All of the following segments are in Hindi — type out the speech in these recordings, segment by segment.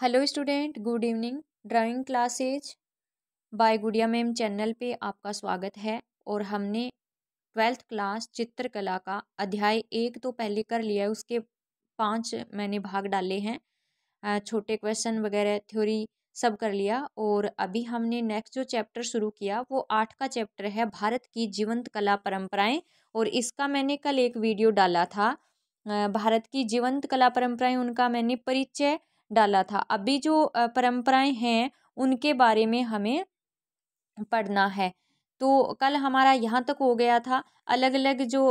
Hello student, good evening. Drawing classes by Gudiya ma'am channel पे आपका स्वागत है। और हमने 12th क्लास चित्रकला का अध्याय 1 तो पहले कर लिया है, उसके 5 मैंने भाग डाले हैं। छोटे क्वेश्चन वगैरह थ्योरी सब कर लिया। और अभी हमने नेक्स्ट जो चैप्टर शुरू किया वो 8 का चैप्टर है, भारत की जीवंत कला परंपराएं। और इसका मैंने कल एक वीडियो डाला था, भारत की जीवंत कला परंपराएं, उनका मैंने परिचय डाला था। अभी जो परंपराएं हैं उनके बारे में हमें पढ़ना है। तो कल हमारा यहाँ तक हो गया था। अलग अलग जो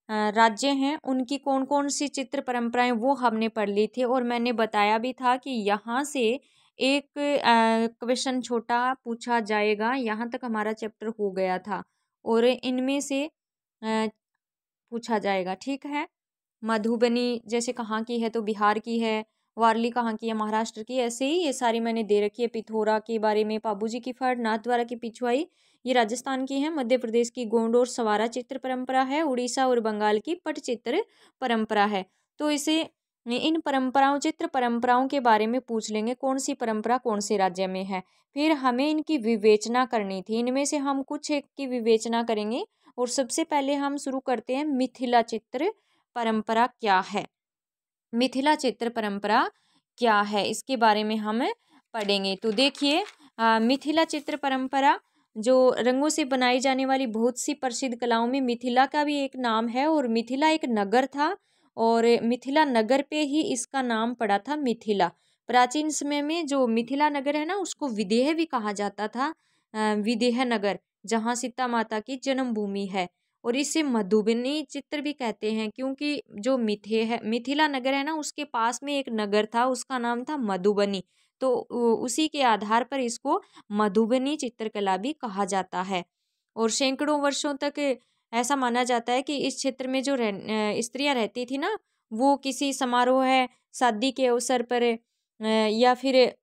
राज्य हैं उनकी कौन कौन सी चित्र परंपराएं वो हमने पढ़ ली थी। और मैंने बताया भी था कि यहाँ से एक क्वेश्चन छोटा पूछा जाएगा। यहाँ तक हमारा चैप्टर हो गया था और इनमें से पूछा जाएगा, ठीक है। मधुबनी जैसे कहाँ की है, तो बिहार की है। वारली कहाँ की है, महाराष्ट्र की। ऐसे ही ये सारी मैंने दे रखी है। पिथौरा के बारे में, पाबूजी की फड़, नाथद्वारा की पिछवाई, ये राजस्थान की है। मध्य प्रदेश की गोंड और सवारा चित्र परंपरा है। उड़ीसा और बंगाल की पटचित्र परंपरा है। तो इसे इन परंपराओं, चित्र परंपराओं के बारे में पूछ लेंगे, कौन सी परंपरा कौन से राज्य में है। फिर हमें इनकी विवेचना करनी थी। इनमें से हम कुछ एक की विवेचना करेंगे। और सबसे पहले हम शुरू करते हैं, मिथिला चित्र परंपरा क्या है। मिथिला चित्र परंपरा क्या है, इसके बारे में हम पढ़ेंगे। तो देखिए, मिथिला चित्र परंपरा जो रंगों से बनाई जाने वाली बहुत सी प्रसिद्ध कलाओं में मिथिला का भी एक नाम है। और मिथिला एक नगर था और मिथिला नगर पे ही इसका नाम पड़ा था, मिथिला। प्राचीन समय में जो मिथिला नगर है ना, उसको विदेह भी कहा जाता था, विदेह नगर, जहाँ सीता माता की जन्मभूमि है। और इसे मधुबनी चित्र भी कहते हैं, क्योंकि जो मिथिला नगर है ना, उसके पास में एक नगर था, उसका नाम था मधुबनी। तो उसी के आधार पर इसको मधुबनी चित्रकला भी कहा जाता है। और सैकड़ों वर्षों तक ऐसा माना जाता है कि इस क्षेत्र में जो स्त्रियां रहती थी ना, वो किसी समारोह है, शादी के अवसर पर या फिर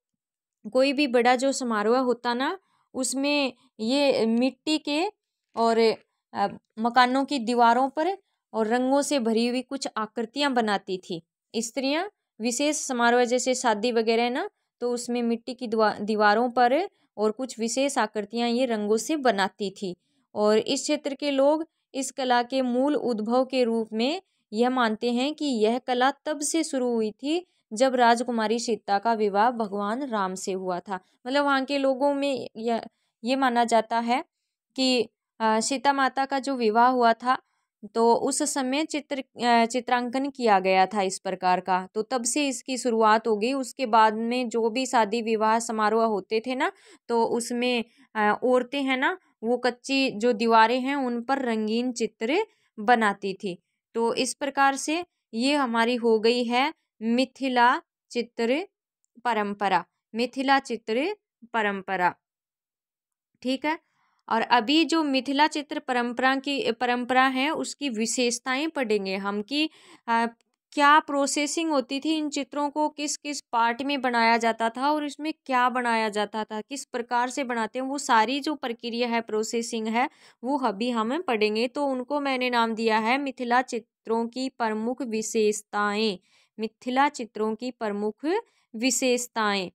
कोई भी बड़ा जो समारोह होता ना, उसमें ये मिट्टी के और मकानों की दीवारों पर और रंगों से भरी हुई कुछ आकृतियां बनाती थी स्त्रियां। विशेष समारोह जैसे शादी वगैरह है ना, तो उसमें मिट्टी की दीवारों पर और कुछ विशेष आकृतियां ये रंगों से बनाती थी। और इस क्षेत्र के लोग इस कला के मूल उद्भव के रूप में यह मानते हैं कि यह कला तब से शुरू हुई थी जब राजकुमारी सीता का विवाह भगवान राम से हुआ था। मतलब वहाँ के लोगों में ये माना जाता है कि सीता माता का जो विवाह हुआ था, तो उस समय चित्रांकन किया गया था इस प्रकार का। तो तब से इसकी शुरुआत हो गई। उसके बाद में जो भी शादी विवाह समारोह होते थे ना, तो उसमें औरतें हैं ना, वो कच्ची जो दीवारें हैं उन पर रंगीन चित्र बनाती थी। तो इस प्रकार से ये हमारी हो गई है मिथिला चित्र परंपरा। मिथिला चित्र परंपरा, ठीक है। और अभी जो मिथिला चित्र परंपरा है उसकी विशेषताएं पढ़ेंगे हम कि क्या प्रोसेसिंग होती थी इन चित्रों को, किस किस पार्ट में बनाया जाता था और इसमें क्या बनाया जाता था, किस प्रकार से बनाते हैं, वो सारी जो प्रक्रिया है, प्रोसेसिंग है, वो अभी हम पढ़ेंगे। तो उनको मैंने नाम दिया है मिथिला चित्रों की प्रमुख विशेषताएं। मिथिला चित्रों की प्रमुख विशेषताएं।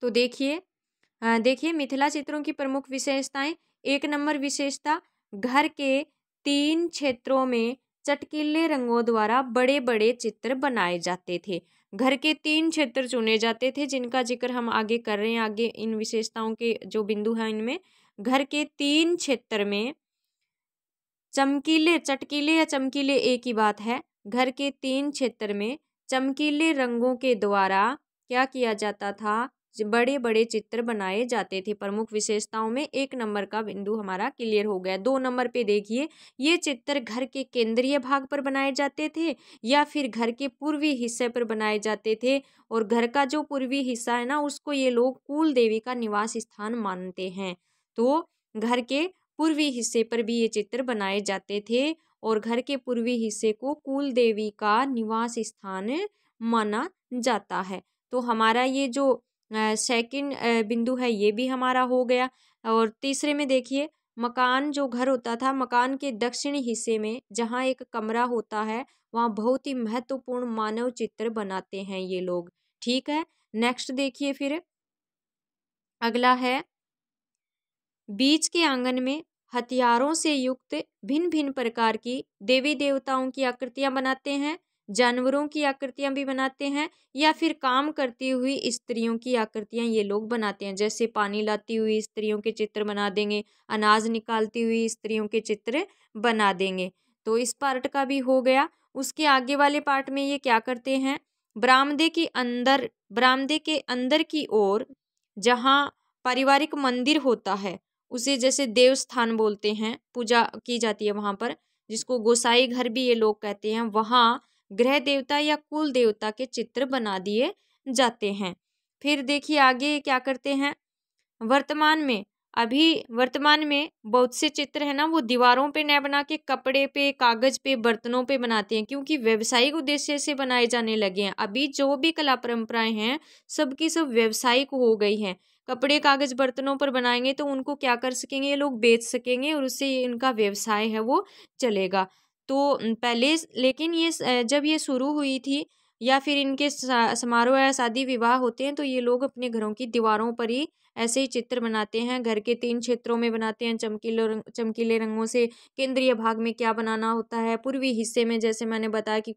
तो देखिए मिथिला चित्रों की प्रमुख विशेषताएं। 1 नंबर विशेषता, घर के 3 क्षेत्रों में चटकीले रंगों द्वारा बड़े बड़े चित्र बनाए जाते थे। घर के 3 क्षेत्र चुने जाते थे, जिनका जिक्र हम आगे कर रहे हैं। आगे इन विशेषताओं के जो बिंदु हैं, इनमें घर के 3 क्षेत्र में चटकीले या चमकीले एक ही बात है। घर के 3 क्षेत्र में चमकीले रंगों के द्वारा क्या किया जाता था, बड़े बड़े चित्र बनाए जाते थे। प्रमुख विशेषताओं में 1 नंबर का बिंदु हमारा क्लियर हो गया। 2 नंबर पे देखिए, ये चित्र घर के केंद्रीय भाग पर बनाए जाते थे या फिर घर के पूर्वी हिस्से पर बनाए जाते थे। और घर का जो पूर्वी हिस्सा है ना, उसको ये लोग कुल देवी का निवास स्थान मानते हैं। तो घर के पूर्वी हिस्से पर भी ये चित्र बनाए जाते थे और घर के पूर्वी हिस्से को कुल देवी का निवास स्थान माना जाता है। तो हमारा ये जो सेकंड बिंदु है, ये भी हमारा हो गया। और तीसरे में देखिए, मकान जो घर होता था, मकान के दक्षिणी हिस्से में जहाँ एक कमरा होता है, वहाँ बहुत ही महत्वपूर्ण मानव चित्र बनाते हैं ये लोग। ठीक है, नेक्स्ट देखिए फिर अगला है, बीच के आंगन में हथियारों से युक्त भिन्न भिन्न प्रकार की देवी देवताओं की आकृतियां बनाते हैं, जानवरों की आकृतियां भी बनाते हैं, या फिर काम करती हुई स्त्रियों की आकृतियां ये लोग बनाते हैं। जैसे पानी लाती हुई स्त्रियों के चित्र बना देंगे, अनाज निकालती हुई स्त्रियों के चित्र बना देंगे। तो इस पार्ट का भी हो गया। उसके आगे वाले पार्ट में ये क्या करते हैं, बरामदे के अंदर की ओर जहाँ पारिवारिक मंदिर होता है, उसे जैसे देवस्थान बोलते हैं, पूजा की जाती है वहाँ पर, जिसको गोसाई घर भी ये लोग कहते हैं, वहाँ ग्रह देवता या कुल देवता के चित्र बना दिए जाते हैं। फिर देखिए आगे क्या करते हैं, वर्तमान में बहुत से चित्र है ना वो दीवारों पे न बना के कपड़े पे, कागज पे, बर्तनों पे बनाते हैं, क्योंकि व्यवसायिक उद्देश्य से बनाए जाने लगे हैं। अभी जो भी कला परंपराएं हैं सबकी सब व्यावसायिक हो गई हैं। कपड़े, कागज, बर्तनों पर बनाएंगे तो उनको क्या कर सकेंगे, ये लोग बेच सकेंगे और उससे इनका व्यवसाय है वो चलेगा। तो पहले लेकिन जब ये शुरू हुई थी या फिर इनके समारोह या शादी विवाह होते हैं तो ये लोग अपने घरों की दीवारों पर ही ऐसे ही चित्र बनाते हैं। घर के 3 क्षेत्रों में बनाते हैं चमकीले रंगों से। केंद्रीय भाग में क्या बनाना होता है, पूर्वी हिस्से में जैसे मैंने बताया कि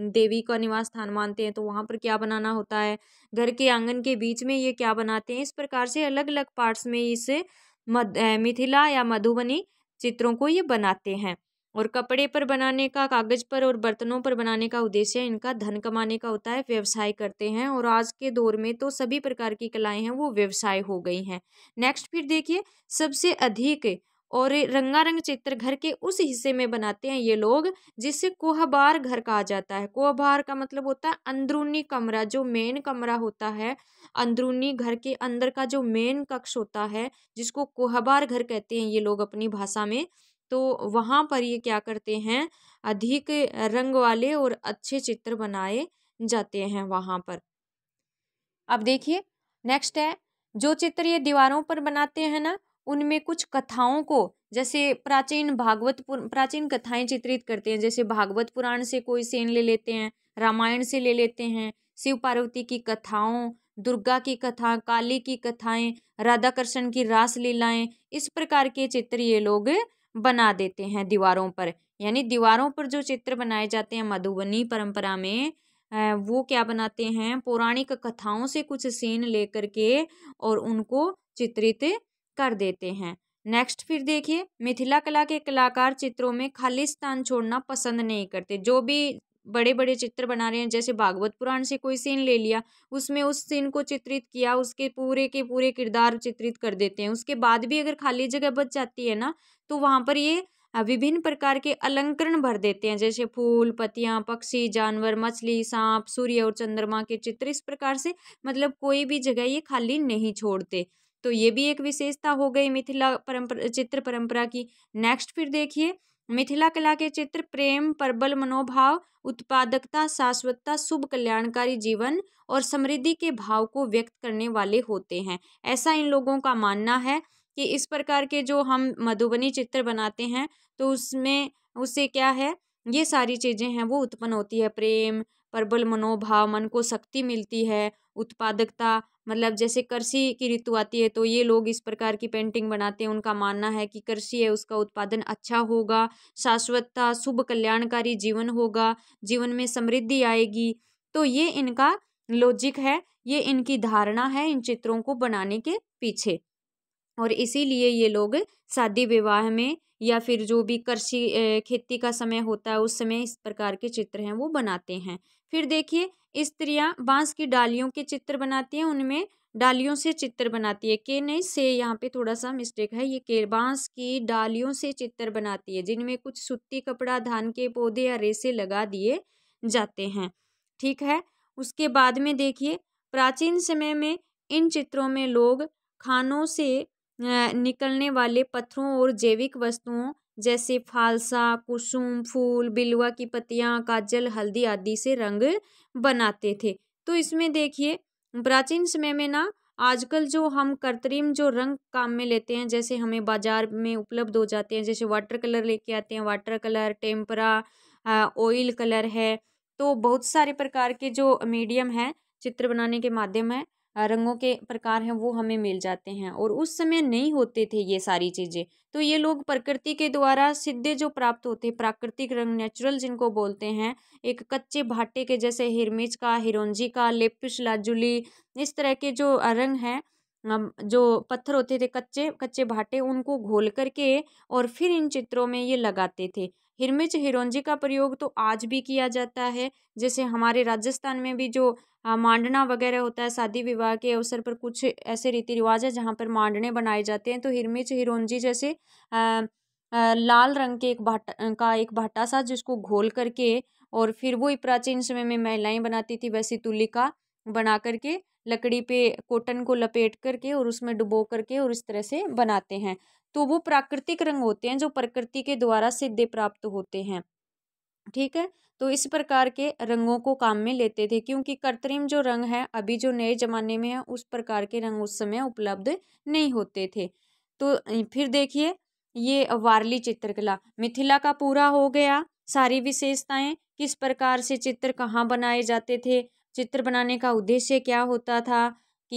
देवी का निवास स्थान मानते हैं तो वहाँ पर क्या बनाना होता है, घर के आंगन के बीच में ये क्या बनाते हैं। इस प्रकार से अलग अलग पार्ट्स में इसे मिथिला या मधुबनी चित्रों को ये बनाते हैं। और कपड़े पर बनाने का, कागज पर और बर्तनों पर बनाने का उद्देश्य इनका धन कमाने का होता है, व्यवसाय करते हैं। और आज के दौर में तो सभी प्रकार की कलाएं हैं वो व्यवसाय हो गई हैं। नेक्स्ट फिर देखिए, सबसे अधिक और रंगारंग चित्र घर के उस हिस्से में बनाते हैं ये लोग जिसे कोहबार घर कहा जाता है। कोहबार का मतलब होता है अंदरूनी कमरा, जो मेन कमरा होता है, अंदरूनी घर के अंदर का जो मेन कक्ष होता है, जिसको कोहबार घर कहते हैं ये लोग अपनी भाषा में। तो वहाँ पर ये क्या करते हैं, अधिक रंग वाले और अच्छे चित्र बनाए जाते हैं वहाँ पर। अब देखिए नेक्स्ट है, जो चित्र ये दीवारों पर बनाते हैं ना, उनमें कुछ कथाओं को, जैसे प्राचीन कथाएं चित्रित करते हैं। जैसे भागवत पुराण से कोई सीन ले लेते हैं, रामायण से ले लेते हैं, शिव पार्वती की कथाओं, दुर्गा की कथा, काली की कथाएं, राधा कृष्ण की रास लीलाएं, इस प्रकार के चित्र ये लोग बना देते हैं दीवारों पर। यानी दीवारों पर जो चित्र बनाए जाते हैं मधुबनी परंपरा में, वो क्या बनाते हैं, पौराणिक कथाओं से कुछ सीन लेकर के और उनको चित्रित कर देते हैं। नेक्स्ट फिर देखिए, मिथिला कला के कलाकार चित्रों में खाली स्थान छोड़ना पसंद नहीं करते। जो भी बड़े बड़े चित्र बना रहे हैं, जैसे भागवत पुराण से कोई सीन ले लिया, उसमें उस सीन को चित्रित किया, उसके पूरे के पूरे किरदार चित्रित कर देते हैं। उसके बाद भी अगर खाली जगह बच जाती है ना, तो वहाँ पर ये विभिन्न प्रकार के अलंकरण भर देते हैं, जैसे फूल, पत्तियां, पक्षी, जानवर, मछली, सांप, सूर्य और चंद्रमा के चित्र। इस प्रकार से मतलब कोई भी जगह ये खाली नहीं छोड़ते। तो ये भी एक विशेषता हो गई मिथिला चित्र परंपरा की। नेक्स्ट फिर देखिए, मिथिला कला के चित्र प्रेम, प्रबल मनोभाव, उत्पादकता, शाश्वतता, शुभ कल्याणकारी जीवन और समृद्धि के भाव को व्यक्त करने वाले होते हैं। ऐसा इन लोगों का मानना है कि इस प्रकार के जो हम मधुबनी चित्र बनाते हैं तो उसमें उससे क्या है, ये सारी चीज़ें हैं वो उत्पन्न होती है। प्रेम, प्रबल मनोभाव, मन को शक्ति मिलती है। उत्पादकता मतलब जैसे कृषि की ऋतु आती है तो ये लोग इस प्रकार की पेंटिंग बनाते हैं, उनका मानना है कि कृषि है उसका उत्पादन अच्छा होगा। शाश्वतता, शुभ कल्याणकारी जीवन होगा, जीवन में समृद्धि आएगी। तो ये इनका लॉजिक है, ये इनकी धारणा है इन चित्रों को बनाने के पीछे। और इसीलिए ये लोग शादी विवाह में या फिर जो भी कृषि खेती का समय होता है उस समय इस प्रकार के चित्र हैं वो बनाते हैं। फिर देखिए, स्त्रियां बांस की डालियों के चित्र बनाती हैं, उनमें डालियों से चित्र बनाती है, के नहीं से, यहाँ पे थोड़ा सा मिस्टेक है, ये के बांस की डालियों से चित्र बनाती है, जिनमें कुछ सूती कपड़ा, धान के पौधे या रेसे लगा दिए जाते हैं। ठीक है, उसके बाद में देखिए, प्राचीन समय में इन चित्रों में लोग खानों से निकलने वाले पत्थरों और जैविक वस्तुओं जैसे फालसा, कुसुम, फूल, बिलवा की पत्तियां, काजल, हल्दी आदि से रंग बनाते थे। तो इसमें देखिए, प्राचीन समय में ना आजकल जो हम कृत्रिम जो रंग काम में लेते हैं, जैसे हमें बाजार में उपलब्ध हो जाते हैं, जैसे वाटर कलर लेके आते हैं, water colour, tempera, oil colour है, तो बहुत सारे प्रकार के जो मीडियम है चित्र बनाने के माध्यम है, रंगों के प्रकार हैं, वो हमें मिल जाते हैं। और उस समय नहीं होते थे ये सारी चीज़ें, तो ये लोग प्रकृति के द्वारा सीधे जो प्राप्त होते हैं प्राकृतिक रंग, नेचुरल जिनको बोलते हैं, एक कच्चे भाटे के जैसे हिरमिच का, हिरोंजी का, लेपिस लाजुली, इस तरह के जो रंग हैं, जो पत्थर होते थे कच्चे कच्चे भाटे, उनको घोल करके और फिर इन चित्रों में ये लगाते थे। हिरमिच हिरोंजी का प्रयोग तो आज भी किया जाता है। जैसे हमारे राजस्थान में भी जो मांडना वगैरह होता है, शादी विवाह के अवसर पर कुछ ऐसे रीति रिवाज है जहाँ पर मांडने बनाए जाते हैं, तो हिरमिच हिरोंजी जैसे लाल रंग के एक भाटा सा जिसको घोल करके और फिर वही प्राचीन समय में महिलाएं बनाती थी, वैसी तुलिका बना करके लकड़ी पे कॉटन को लपेट करके और उसमें डुबो करके और इस तरह से बनाते हैं। तो वो प्राकृतिक रंग होते हैं जो प्रकृति के द्वारा सिद्धे प्राप्त होते हैं। ठीक है, तो इस प्रकार के रंगों को काम में लेते थे, क्योंकि कृत्रिम जो रंग है अभी जो नए जमाने में है उस प्रकार के रंग उस समय उपलब्ध नहीं होते थे। तो फिर देखिए ये वारली चित्रकला, मिथिला का पूरा हो गया सारी विशेषताएं, किस प्रकार से चित्र कहाँ बनाए जाते थे, चित्र बनाने का उद्देश्य क्या होता था, कि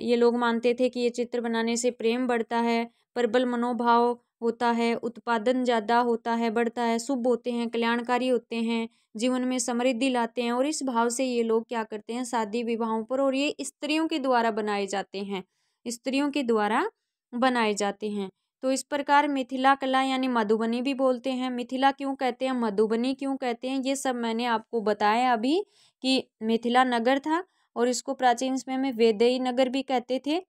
ये लोग मानते थे कि ये चित्र बनाने से प्रेम बढ़ता है, प्रबल मनोभाव होता है, उत्पादन ज़्यादा होता है, बढ़ता है, शुभ होते हैं, कल्याणकारी होते हैं, जीवन में समृद्धि लाते हैं। और इस भाव से ये लोग क्या करते हैं, शादी विवाहों पर, और ये स्त्रियों के द्वारा बनाए जाते हैं, स्त्रियों के द्वारा बनाए जाते हैं। तो इस प्रकार मिथिला कला यानी मधुबनी भी बोलते हैं। मिथिला क्यों कहते हैं, मधुबनी क्यों कहते हैं, ये सब मैंने आपको बताया अभी कि मिथिला नगर था और इसको प्राचीन समय में वैदेही नगर भी कहते थे।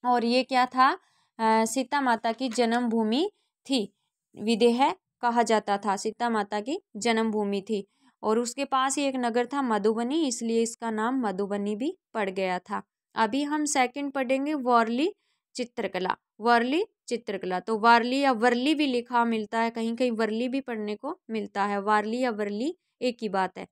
और ये क्या था, सीता माता की जन्मभूमि थी, विदेह कहा जाता था, सीता माता की जन्मभूमि थी। और उसके पास ही एक नगर था मधुबनी, इसलिए इसका नाम मधुबनी भी पड़ गया था। अभी हम सेकंड पढ़ेंगे वारली चित्रकला। वारली चित्रकला, तो वारली या वर्ली भी लिखा मिलता है, कहीं कहीं वर्ली भी पढ़ने को मिलता है, वारली या वर्ली एक ही बात है।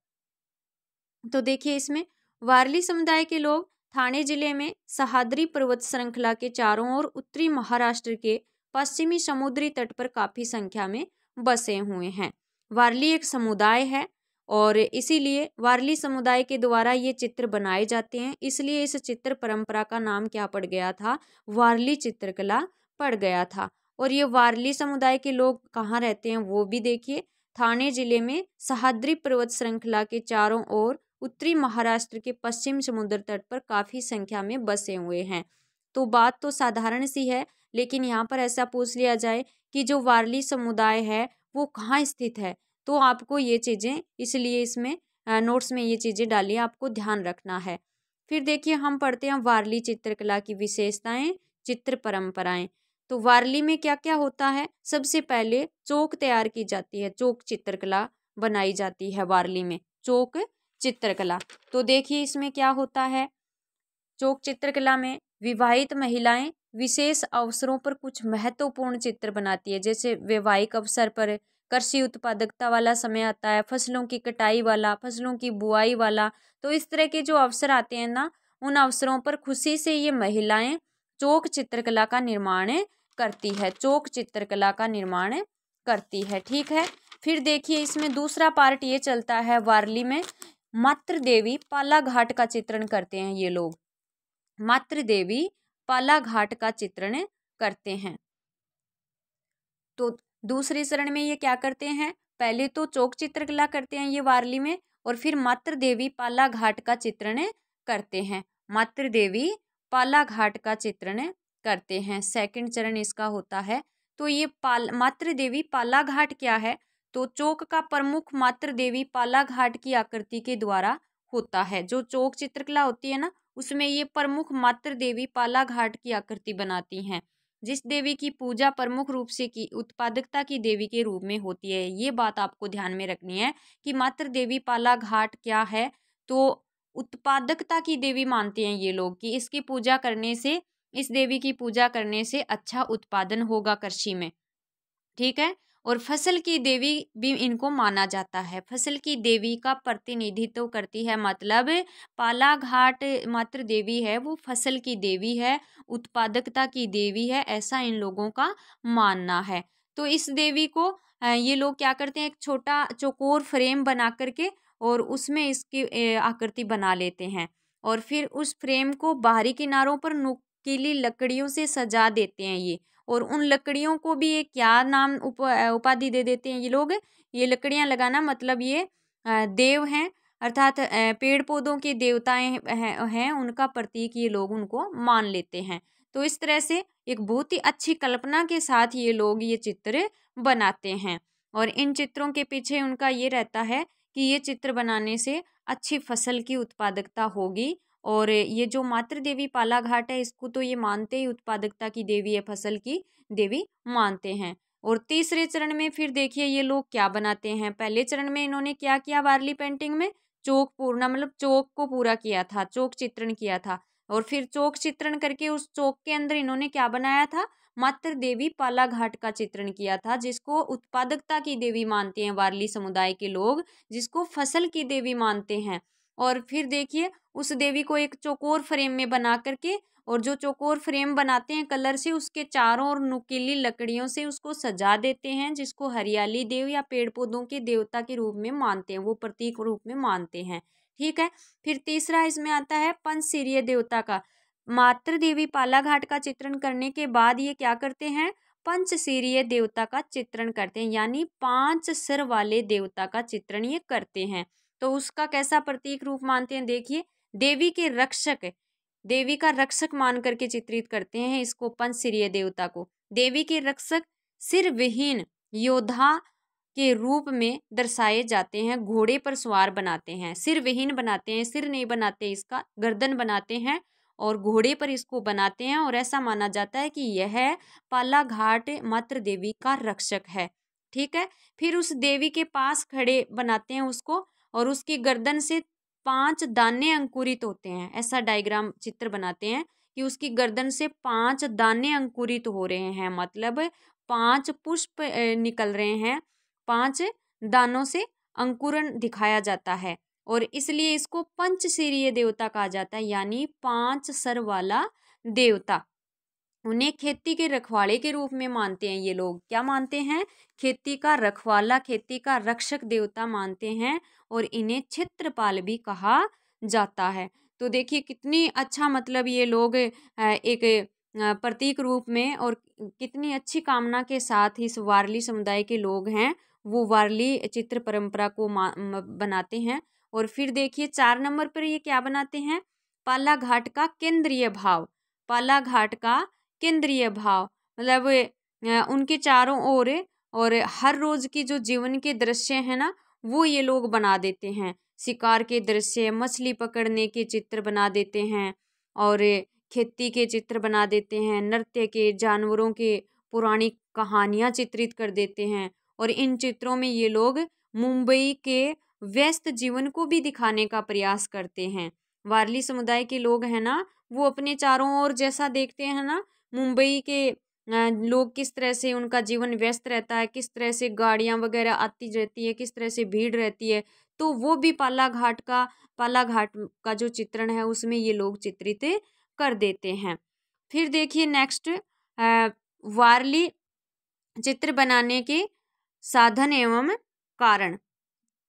तो देखिए इसमें वारली समुदाय के लोग ठाणे जिले में सह्याद्री पर्वत श्रृंखला के चारों ओर उत्तरी महाराष्ट्र के पश्चिमी समुद्री तट पर काफी संख्या में बसे हुए हैं। वारली एक समुदाय है और इसीलिए वारली समुदाय के द्वारा ये चित्र बनाए जाते हैं, इसलिए इस चित्र परंपरा का नाम क्या पड़ गया था, वारली चित्रकला पड़ गया था। और ये वारली समुदाय के लोग कहाँ रहते हैं वो भी देखिए, ठाणे जिले में सह्याद्री पर्वत श्रृंखला के चारों ओर उत्तरी महाराष्ट्र के पश्चिम समुद्र तट पर काफ़ी संख्या में बसे हुए हैं। तो बात तो साधारण सी है, लेकिन यहाँ पर ऐसा पूछ लिया जाए कि जो वारली समुदाय है वो कहाँ स्थित है, तो आपको ये चीज़ें, इसलिए इसमें नोट्स में ये चीज़ें डाली, आपको ध्यान रखना है। फिर देखिए हम पढ़ते हैं वारली चित्रकला की विशेषताएं, चित्र परंपराएं। तो वारली में क्या क्या होता है, सबसे पहले चौक तैयार की जाती है, चौक चित्रकला बनाई जाती है वारली में, चौक चित्रकला। तो देखिए इसमें क्या होता है, चौक चित्रकला में विवाहित महिलाएं विशेष अवसरों पर कुछ महत्वपूर्ण चित्र बनाती है, जैसे वैवाहिक अवसर पर, कृषि उत्पादकता वाला समय आता है, फसलों की कटाई वाला, फसलों की बुआई वाला, तो इस तरह के जो अवसर आते हैं ना, उन अवसरों पर खुशी से ये महिलाएं चौक चित्रकला का निर्माण करती है, चौक चित्रकला का निर्माण करती है। ठीक है, फिर देखिए इसमें दूसरा पार्ट ये चलता है वारली में, मातृ देवी पाला घाट का चित्रण करते हैं ये लोग, मातृ देवी पाला घाट का चित्रण करते हैं। तो दूसरे चरण में ये क्या करते हैं, पहले तो चौक चित्रकला करते हैं ये वारली में, और फिर मातृ देवी पाला घाट का चित्रण करते हैं, मातृ देवी पाला घाट का चित्रण करते हैं, सेकंड चरण इसका होता है। तो ये मातृ देवी पाला घाट क्या है, तो चौक का प्रमुख मातृ देवी पाला घाट की आकृति के द्वारा होता है। जो चौक चित्रकला होती है ना, उसमें ये प्रमुख मातृ देवी पाला घाट की आकृति बनाती हैं, जिस देवी की पूजा प्रमुख रूप से की उत्पादकता की देवी के रूप में होती है। ये बात आपको ध्यान में रखनी है कि मातृ देवी पाला घाट क्या है, तो उत्पादकता की देवी मानते हैं ये लोग कि इसकी पूजा करने से, इस देवी की पूजा करने से अच्छा उत्पादन होगा कृषि में। ठीक है, और फसल की देवी भी इनको माना जाता है, फसल की देवी का प्रतिनिधित्व करती है, मतलब पाला घाट मातृ देवी है वो फसल की देवी है, उत्पादकता की देवी है, ऐसा इन लोगों का मानना है। तो इस देवी को ये लोग क्या करते हैं, एक छोटा चौकोर फ्रेम बना करके और उसमें इसकी आकृति बना लेते हैं और फिर उस फ्रेम को बाहरी किनारों पर नुकीली लकड़ियों से सजा देते हैं ये। और उन लकड़ियों को भी एक क्या नाम उपाधि दे देते हैं ये लोग, ये लकड़ियां लगाना मतलब ये देव हैं, अर्थात पेड़ पौधों के देवताएं हैं, उनका प्रतीक ये लोग उनको मान लेते हैं। तो इस तरह से एक बहुत ही अच्छी कल्पना के साथ ये लोग ये चित्र बनाते हैं और इन चित्रों के पीछे उनका ये रहता है कि ये चित्र बनाने से अच्छी फसल की उत्पादकता होगी। और ये जो मातृ देवी पालाघाट है इसको तो ये मानते ही उत्पादकता की देवी है, फसल की देवी मानते हैं। और तीसरे चरण में फिर देखिए ये लोग क्या बनाते हैं। पहले चरण में इन्होंने क्या किया, वारली पेंटिंग में चौक पूरना मतलब चौक को पूरा किया था, चौक चित्रण किया था और फिर चौक चित्रण करके उस चौक के अंदर इन्होंने क्या बनाया था, मातृ देवी पालाघाट का चित्रण किया था, जिसको उत्पादकता की देवी मानते हैं वारली समुदाय के लोग, जिसको फसल की देवी मानते हैं। और फिर देखिए उस देवी को एक चौकोर फ्रेम में बना करके, और जो चौकोर फ्रेम बनाते हैं कलर से, उसके चारों ओर नुकीली लकड़ियों से उसको सजा देते हैं, जिसको हरियाली देव या पेड़ पौधों के देवता के रूप में मानते हैं, वो प्रतीक रूप में मानते हैं। ठीक है। फिर तीसरा इसमें आता है पंचशीरीय देवता का। मातृ देवी पालाघाट का चित्रण करने के बाद ये क्या करते हैं, पंचशीरीय देवता का चित्रण करते हैं, यानी 5 सिर वाले देवता का चित्रण ये करते हैं। तो उसका कैसा प्रतीक रूप मानते हैं, देखिए देवी के रक्षक, देवी का रक्षक मान करके चित्रित करते हैं इसको, पंचशीरीय देवता को देवी के रक्षक सिर विहीन योद्धा के रूप में दर्शाए जाते हैं, घोड़े पर सवार बनाते हैं, सिर विहीन बनाते हैं, सिर नहीं बनाते इसका, गर्दन बनाते हैं और घोड़े पर इसको बनाते हैं। और ऐसा माना जाता है कि यह पालाघाट मातृ देवी का रक्षक है। ठीक है। फिर उस देवी के पास खड़े बनाते हैं उसको और उसकी गर्दन से 5 दाने अंकुरित होते हैं, ऐसा डायग्राम चित्र बनाते हैं कि उसकी गर्दन से 5 दाने अंकुरित हो रहे हैं, मतलब 5 पुष्प निकल रहे हैं, 5 दानों से अंकुरण दिखाया जाता है और इसलिए इसको पंचशीरीय देवता कहा जाता है, यानी 5 सर वाला देवता। उन्हें खेती के रखवाले के रूप में मानते हैं ये लोग, क्या मानते हैं, खेती का रखवाला, खेती का रक्षक देवता मानते हैं और इन्हें क्षेत्रपाल भी कहा जाता है। तो देखिए कितनी अच्छा मतलब ये लोग एक प्रतीक रूप में और कितनी अच्छी कामना के साथ इस वारली समुदाय के लोग हैं वो वारली चित्र परंपरा को बनाते हैं। और फिर देखिए 4 नंबर पर ये क्या बनाते हैं, पालाघाट का केंद्रीय भाव। पालाघाट का केंद्रीय भाव मतलब उनके चारों ओर और हर रोज की जो जीवन के दृश्य हैं ना वो ये लोग बना देते हैं, शिकार के दृश्य, मछली पकड़ने के चित्र बना देते हैं और खेती के चित्र बना देते हैं, नृत्य के, जानवरों के पुरानी कहानियाँ चित्रित कर देते हैं। और इन चित्रों में ये लोग मुंबई के व्यस्त जीवन को भी दिखाने का प्रयास करते हैं। वारली समुदाय के लोग हैं ना वो अपने चारों ओर जैसा देखते हैं ना, मुंबई के लोग किस तरह से उनका जीवन व्यस्त रहता है, किस तरह से गाड़ियां वगैरह आती रहती है, किस तरह से भीड़ रहती है, तो वो भी पालाघाट का जो चित्रण है उसमें ये लोग चित्रित कर देते हैं। फिर देखिए नेक्स्ट, वारली चित्र बनाने के साधन एवं कारण,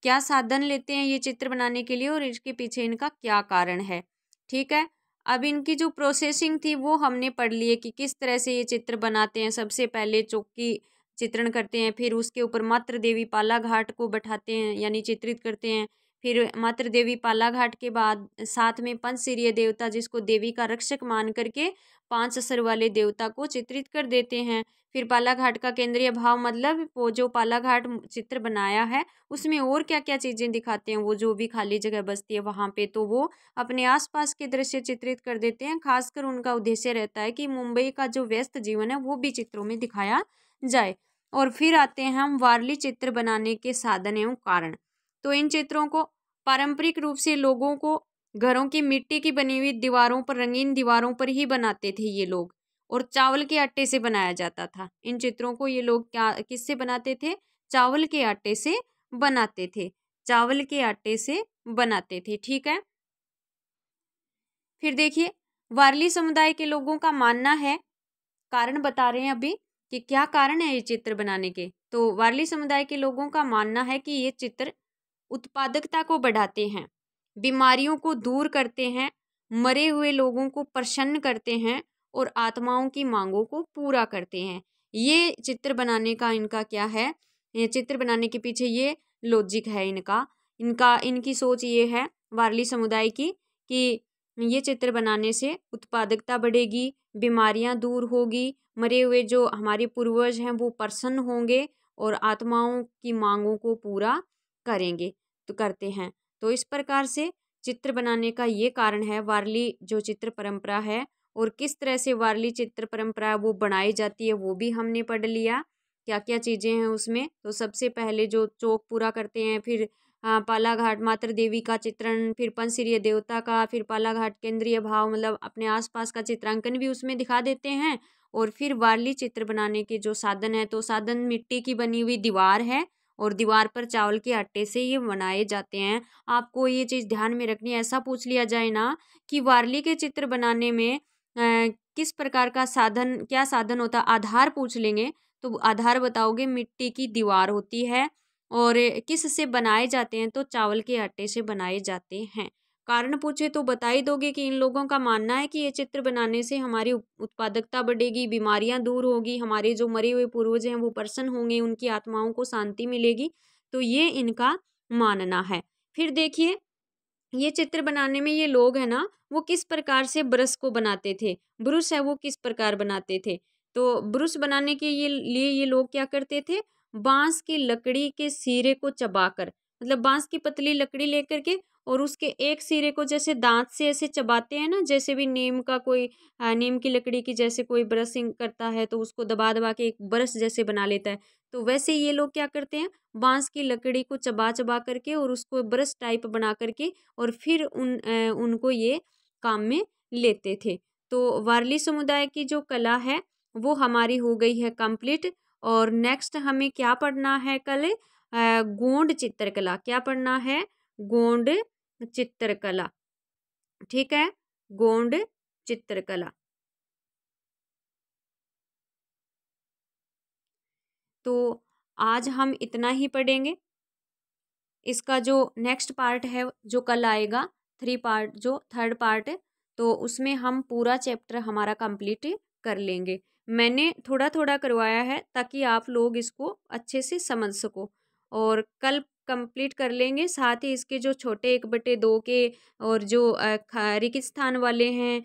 क्या साधन लेते हैं ये चित्र बनाने के लिए और इसके पीछे इनका क्या कारण है। ठीक है। अब इनकी जो प्रोसेसिंग थी वो हमने पढ़ ली है कि किस तरह से ये चित्र बनाते हैं। सबसे पहले चौकी चित्रण करते हैं, फिर उसके ऊपर मातृ देवी पालाघाट को बैठाते हैं यानी चित्रित करते हैं, फिर मातृ देवी पालाघाट के बाद साथ में पंचशीरीय देवता जिसको देवी का रक्षक मान करके 5 सर वाले देवता को चित्रित कर देते हैं। फिर पालाघाट का केंद्रीय भाव मतलब वो जो पालाघाट चित्र बनाया है उसमें और क्या क्या चीज़ें दिखाते हैं, वो जो भी खाली जगह बचती है वहाँ पे तो वो अपने आसपास के दृश्य चित्रित कर देते हैं। खासकर उनका उद्देश्य रहता है कि मुंबई का जो व्यस्त जीवन है वो भी चित्रों में दिखाया जाए। और फिर आते हैं हम वारली चित्र बनाने के साधन एवं कारण। तो इन चित्रों को पारंपरिक रूप से लोगों को घरों की मिट्टी की बनी हुई दीवारों पर, रंगीन दीवारों पर ही बनाते थे ये लोग, और चावल के आटे से बनाया जाता था। इन चित्रों को ये लोग क्या किससे बनाते थे, चावल के आटे से बनाते थे, चावल के आटे से बनाते थे। ठीक है। फिर देखिए वारली समुदाय के लोगों का मानना है, कारण बता रहे हैं अभी, कि क्या कारण है ये चित्र बनाने के। तो वारली समुदाय के लोगों का मानना है कि ये चित्र उत्पादकता को बढ़ाते हैं, बीमारियों को दूर करते हैं, मरे हुए लोगों को प्रसन्न करते हैं और आत्माओं की मांगों को पूरा करते हैं। ये चित्र बनाने का इनका क्या है, ये चित्र बनाने के पीछे ये लॉजिक है इनकी सोच ये है वारली समुदाय की कि ये चित्र बनाने से उत्पादकता बढ़ेगी, बीमारियां दूर होगी, मरे हुए जो हमारे पूर्वज हैं वो प्रसन्न होंगे और आत्माओं की मांगों को पूरा करेंगे तो करते हैं। तो इस प्रकार से चित्र बनाने का ये कारण है वारली जो चित्र परंपरा है। और किस तरह से वारली चित्र परंपरा वो बनाई जाती है वो भी हमने पढ़ लिया, क्या क्या चीज़ें हैं उसमें। तो सबसे पहले जो चौक पूरा करते हैं, फिर पालाघाट मातृ देवी का चित्रण, फिर पंचसिरीय देवता का, फिर पालाघाट केंद्रीय भाव मतलब अपने आसपास का चित्रांकन भी उसमें दिखा देते हैं। और फिर वारली चित्र बनाने के जो साधन है, तो साधन मिट्टी की बनी हुई दीवार है और दीवार पर चावल के आटे से ये बनाए जाते हैं। आपको ये चीज़ ध्यान में रखनी है, ऐसा पूछ लिया जाए ना कि वारली के चित्र बनाने में किस प्रकार का साधन, क्या साधन होता है, आधार पूछ लेंगे तो आधार बताओगे मिट्टी की दीवार होती है। और किस से बनाए जाते हैं, तो चावल के आटे से बनाए जाते हैं। कारण पूछे तो बता ही दोगे कि इन लोगों का मानना है कि ये चित्र बनाने से हमारी उत्पादकता बढ़ेगी, बीमारियां दूर होगी, हमारे जो मरे हुए पूर्वज हैं वो प्रसन्न होंगे, उनकी आत्माओं को शांति मिलेगी। तो ये इनका मानना है। फिर देखिए ये चित्र बनाने में ये लोग है ना वो किस प्रकार से ब्रश को बनाते थे, ब्रुश है वो किस प्रकार बनाते थे। तो ब्रुश बनाने के लिए ये लोग क्या करते थे, बांस की लकड़ी के सिरे को चबाकर, मतलब बांस की पतली लकड़ी लेकर के और उसके एक सिरे को जैसे दांत से ऐसे चबाते हैं ना, जैसे भी नीम का कोई नीम की लकड़ी की जैसे कोई ब्रशिंग करता है तो उसको दबा दबा के एक ब्रश जैसे बना लेता है। तो वैसे ये लोग क्या करते हैं, बांस की लकड़ी को चबा चबा करके और उसको ब्रश टाइप बना करके और फिर उनको ये काम में लेते थे। तो वारली समुदाय की जो कला है वो हमारी हो गई है कंप्लीट। और नेक्स्ट हमें क्या पढ़ना है कल, गोंड चित्रकला। क्या पढ़ना है, गोंड चित्रकला। ठीक है, गोंड चित्रकला। तो आज हम इतना ही पढ़ेंगे। इसका जो नेक्स्ट पार्ट है जो कल आएगा, थर्ड पार्ट, तो उसमें हम पूरा चैप्टर हमारा कंप्लीट कर लेंगे। मैंने थोड़ा थोड़ा करवाया है ताकि आप लोग इसको अच्छे से समझ सको और कल कंप्लीट कर लेंगे। साथ ही इसके जो छोटे 1/2 के और जो रिक्त स्थान वाले हैं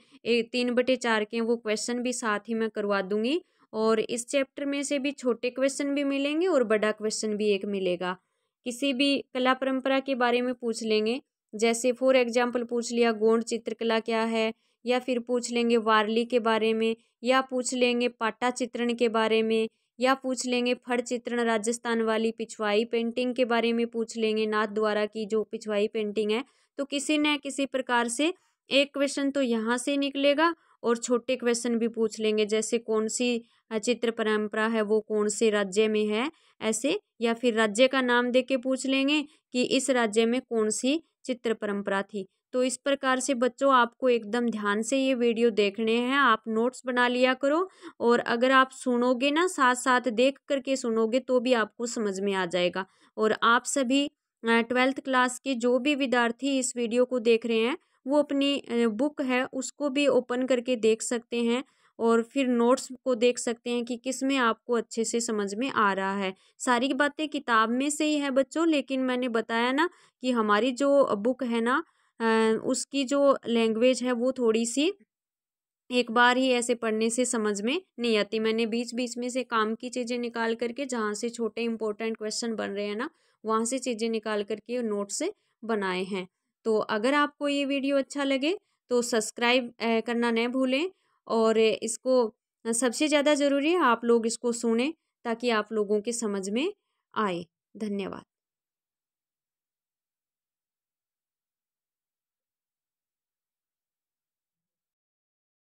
3/4 के वो क्वेश्चन भी साथ ही मैं करवा दूंगी। और इस चैप्टर में से भी छोटे क्वेश्चन भी मिलेंगे और बड़ा क्वेश्चन भी एक मिलेगा। किसी भी कला परंपरा के बारे में पूछ लेंगे, जैसे फॉर एग्जाम्पल पूछ लिया गोंड चित्रकला क्या है, या फिर पूछ लेंगे वारली के बारे में, या पूछ लेंगे पाटा चित्रण के बारे में, या पूछ लेंगे फड़ चित्रण राजस्थान वाली पिछवाई पेंटिंग के बारे में पूछ लेंगे, नाथ द्वारा की जो पिछवाई पेंटिंग है। तो किसी न किसी प्रकार से एक क्वेश्चन तो यहाँ से निकलेगा और छोटे क्वेश्चन भी पूछ लेंगे, जैसे कौन सी चित्र परंपरा है वो कौन से राज्य में है ऐसे, या फिर राज्य का नाम दे के पूछ लेंगे कि इस राज्य में कौन सी चित्र परंपरा थी। तो इस प्रकार से बच्चों आपको एकदम ध्यान से ये वीडियो देखने हैं, आप नोट्स बना लिया करो। और अगर आप सुनोगे ना, साथ साथ देख करके सुनोगे तो भी आपको समझ में आ जाएगा। और आप सभी 12th क्लास के जो भी विद्यार्थी इस वीडियो को देख रहे हैं वो अपनी बुक है उसको भी ओपन करके देख सकते हैं और फिर नोट्स को देख सकते हैं कि किस में आपको अच्छे से समझ में आ रहा है। सारी बातें किताब में से ही है बच्चों, लेकिन मैंने बताया ना कि हमारी जो बुक है ना उसकी जो लैंग्वेज है वो थोड़ी सी एक बार ही ऐसे पढ़ने से समझ में नहीं आती। मैंने बीच बीच में से काम की चीज़ें निकाल करके, जहाँ से छोटे इंपॉर्टेंट क्वेश्चन बन रहे हैं ना वहाँ से चीज़ें निकाल करके नोट से बनाए हैं। तो अगर आपको ये वीडियो अच्छा लगे तो सब्सक्राइब करना न भूलें। और इसको सबसे ज़्यादा ज़रूरी है आप लोग इसको सुने ताकि आप लोगों के समझ में आए। धन्यवाद।